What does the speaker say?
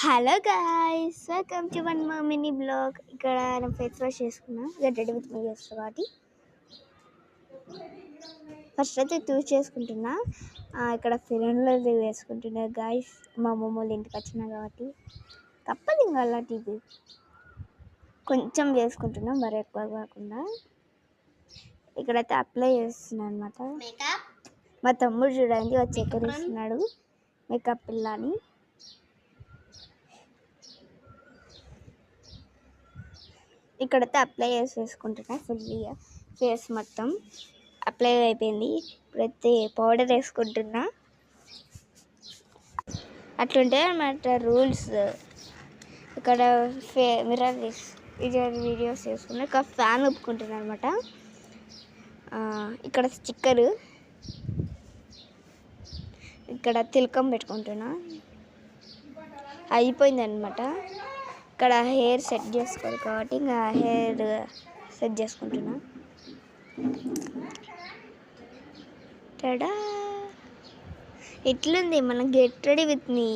Hello guys, welcome to one more mini blog. ఇక్కడ నేను face wash చేసుకున్నా. Get ready with me చేస్తా కాబట్టి ఫస్ట్ అయితే చూస్ చేసుకుంటున్నా. ఇక్కడ ఫిరంలో వేసుకుంటున్నా గాయ్స్. మా అమ్మమ్మ వాళ్ళ ఇంటికి వచ్చినా కాబట్టి తప్పదు ఇంకా అలాంటిది. కొంచెం వేసుకుంటున్నా, మరి ఎక్కువ కాకుండా. ఇక్కడైతే అప్లై చేస్తున్నా అనమాట. మా తమ్ముడు చూడండి వచ్చి ఎక్కరిస్తున్నాడు మేకప్ పిల్లని. ఇక్కడైతే అప్లై చేసేసుకుంటున్నా ఫుల్గా. ఫేస్ మొత్తం అప్లై అయిపోయింది. ఇప్పుడైతే పౌడర్ వేసుకుంటున్నా. అట్లుంటాయి అన్నమాట రూల్స్. ఇక్కడ మిర్రర్ వీడియోస్ చేసుకున్నా. ఇక్కడ ఫ్యాన్ ఒప్పుకుంటున్నా అనమాట. ఇక్కడ స్టిక్కరు, ఇక్కడ తిలకం పెట్టుకుంటున్నా. అయిపోయింది అనమాట. ఇక్కడ హెయిర్ సెట్ చేసుకోవాలి కాబట్టి ఇంకా హెయిర్ సెట్ చేసుకుంటున్నా. టడా ఇట్లుంది మన గెట్ రెడీ విత్ మీ.